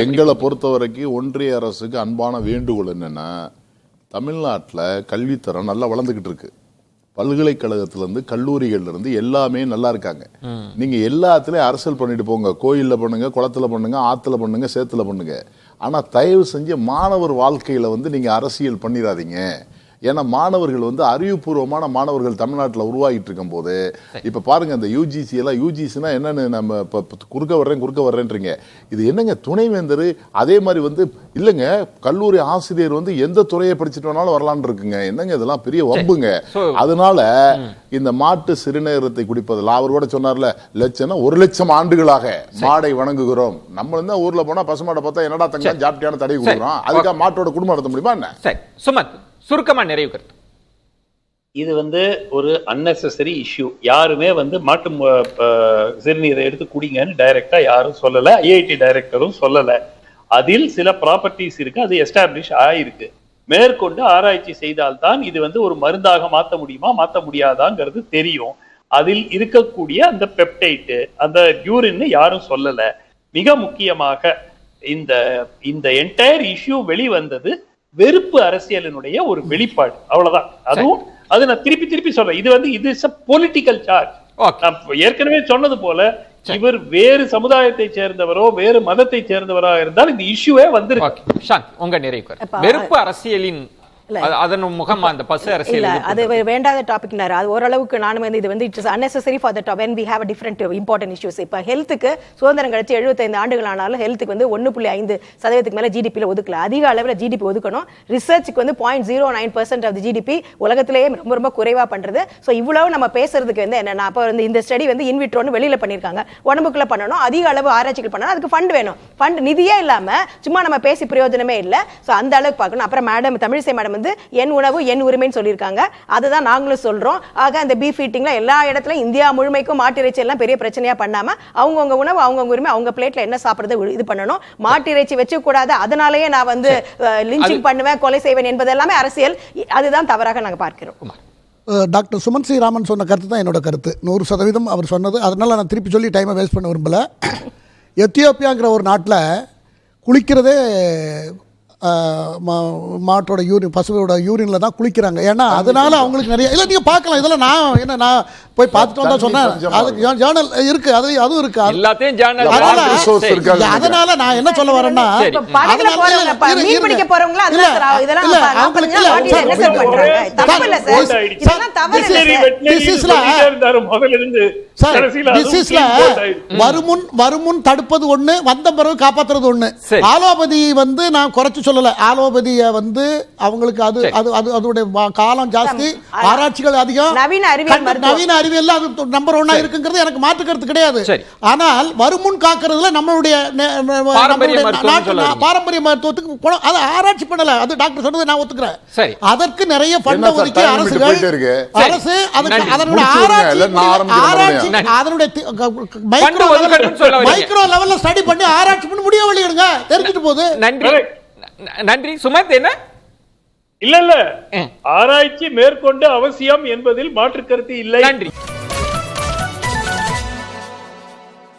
எங்களை பொறுத்த வரைக்கும் ஒன்றிய அரசுக்கு அன்பான வேண்டுகோள் என்னன்னா, தமிழ்நாட்டில் கல்வித்தரம் நல்லா வளர்ந்துகிட்டு இருக்கு. பல்கலைக்கழகத்திலிருந்து கல்லூரிகள்ல இருந்து எல்லாமே நல்லா இருக்காங்க. நீங்க எல்லாத்துலயும் அரசியல் பண்ணிட்டு போங்க. கோயில்ல பண்ணுங்க, குளத்துல பண்ணுங்க, ஆத்துல பண்ணுங்க, சேத்துல பண்ணுங்க. ஆனா தயவு செஞ்சு மாணவர் வாழ்க்கையில நீங்க அரசியல் பண்ணிடாதீங்க. ஏன்னா மாணவர்கள் அறிவுபூர்வமான மாணவர்கள் தமிழ்நாட்டில் உருவாகிட்டு இருக்கும் போது இப்ப பாருங்க, இந்த யூஜிசி எல்லாம் யூஜிசினா என்னன்னு நம்ம குறுக்க வர்றேன்றீங்க. இது என்னங்க துணைவேந்தர் அதே மாதிரி இல்லைங்க, கல்லூரி ஆசிரியர் எந்த துறையை படிச்சுட்டு வேணாலும் வரலான்னு இருக்குங்க. என்னங்க இதெல்லாம் பெரிய வம்புங்க. அதனால இந்த மாட்டு சிறுநீரத்தை குடிப்பதில் அவர் கூட சொன்னார்ல, லட்சம் 1 லட்சம் ஆண்டுகளாக மாடை வணங்குகிறோம். நம்ம தான் ஊர்ல போனா பசுமாடை பார்த்தா என்னடா தங்க ஜாப்டியான தடை கொடுக்குறோம். அதுக்காக மாட்டோட குடும்பம் நடத்த முடியுமா என்ன? சுமத் சுருக்கமா நிறைவு கருத்து. இது ஒரு அன்னெசரி இஷ்யூ. யாருமே மாட்டு சிறுநீரை எடுத்து குடிங்கன்னு டைரக்டா யாரும் சொல்லல. ஐஐடி டைரக்டரும் சொல்லல. அதில் சில ப்ராப்பர்ட்டிஸ் இருக்கு, அது எஸ்டாப்ளிஷ் ஆயிருக்கு. மேற்கொண்டு ஆராய்ச்சி செய்தால்தான் இது ஒரு மருந்தாக மாற்ற முடியுமா மாற்ற முடியாதாங்கிறது தெரியும். அதில் இருக்கக்கூடிய அந்த பெப்டைட்டு அந்த யூரின் யாரும் சொல்லல. மிக முக்கியமாக இந்த என்டையர் இஷ்யூ வெளிவந்தது வெறுப்பு அரசியலினுடைய ஒரு வெளிப்பாடு, அவ்வளவுதான். அதுவும் அது நான் திருப்பி சொல்றேன், இது இஸ் a political charge. நான் ஏற்கனவே சொன்னது போல இவர் வேறு சமுதாயத்தை சேர்ந்தவரோ வேறு மதத்தை சேர்ந்தவரோ இருந்தால் இந்த இஷ்யூவே வந்திருக்கு. உங்க நிறைவு வெறுப்பு அரசியலின் அதன் முகமா அந்த பசு அரசியல் அது வேண்டாத டாபிக். அது ஓரளவுக்கு நானும் இது it's unnecessary for the top when we have a different important issues. இப்ப ஹெல்த்துக்கு சுதந்திரம் கிடைச்சு 75 ஆண்டுகள் ஆனாலும் ஹெல்த்துக்கு 1.5% மேல ஜிடிபில ஒதுக்கல. அதிக அளவில் ஜிடிபி ஒதுக்கணும். ரிசர்ச்சுக்கு 0.09% ஆஃப் தி ஜிடிபி உலகத்திலேயே ரொம்ப குறைவா பண்றது. ஸோ இவ்வளவு நம்ம பேசுறதுக்கு என்னன்னா, அப்போ இந்த ஸ்டடி இன்விட்ரோன்னு வெளியில பண்ணிருக்காங்க. உடம்புக்குள்ள பண்ணணும், அதிக அளவு ஆராய்ச்சிகள் பண்ணணும், அதுக்கு ஃபண்ட் வேணும். ஃபண்ட் நிதியே இல்லாம சும்மா நம்ம பேசி பிரயோஜனமே இல்லை. ஸோ அந்த அளவுக்கு பார்க்கணும். அப்புறம் மேடம் தமிழிசை மேடம் என் உணவு என் உரிமைன்னு சொல்லியிருக்காங்க. அதுதான் நாங்களும் சொல்றோம். ஆக அந்த பீஃப் ஈட்டிங்ல எல்லா இடத்துலயும் இந்தியா முழுமைக்கும் மாட்டிறைச்சி எல்லாம் பெரிய பிரச்சனையா பண்ணாம அவங்கவுங்க உணவு அவங்கவுங்க உரிமை, அவங்க பிளேட்ல என்ன சாப்பிடுறது இது பண்ணணும். மாட்டிறைச்சி வச்சு கூடாது, அதனாலேயே நான் லிஞ்சிங் பண்ணுவேன், கொலை செய்வேன் என்பது எல்லாமே அரசியல். அதுதான் தவறாக நாங்கள் பார்க்கிறோம். டாக்டர் சுமன் சி ராமன் சொன்ன கருத்து தான் என்னோட கருத்து 100% அவர் சொன்னது. அதனால நான் திருப்பி சொல்லி டைமை வேஸ்ட் பண்ண விரும்பல. எத்தியோப்பியாங்கிற ஒரு நாட்டில் குளிக்கிறதே மாட்டோட யூரின், பசுவோட யூரின்ல தான் குளிக்கிறாங்க. ஏன்னா அதனால அவங்களுக்கு நிறைய இல்லை, நீங்க பார்க்கலாம். இதெல்லாம் நான் போய் பார்த்துட்டு வந்தா சொன்னேன். அதுக்கு ஜேர்னல் இருக்கு, அதுவும் இருக்கு, எல்லாத்தையும் ஜேர்னல். அதனால நான் என்ன சொல்ல வரேன்னா, வருமுன் தடுப்பது ஒண்ணு, வந்த பிறகு காப்பாத்துறது ஒண்ணு. ஆலோபதி நான் குறைச்சு சொல்லல. ஆலோபதிய அவங்களுக்கு அதோட காலம் ஜாஸ்தி, ஆராய்ச்சிகள் அதிகம், நவீன அறிவியல் அது நம்பர் 1 இருக்குங்கிறது எனக்கு மாற்று கருத்து கிடையாது. ஆனால் வருமுன் காக்கிறதுல நம்மளுடைய பாரம்பரிய மருத்துவத்துக்கு அதை ஆராய்ச்சி பண்ணல. அது டாக்டர் சொன்னதை நான் ஒத்துக்கிறேன். அதற்கு நிறைய ஃபண்ட் ஒதுக்கி அரசு அதனுடைய ஆராய்ச்சி அதனுடைய மைக்ரோ லெவல்ல ஸ்டடி பண்ணி ஆராய்ச்சி பண்ணி முடிய வெளியிடுங்க, தெரிஞ்சிட்டு போகுது. நன்றி சுமத். என்ன இல்ல ஆராய்ச்சி மேற்கொண்டு அவசியம் என்பதில் மாற்று கருத்து இல்லை. நன்றி.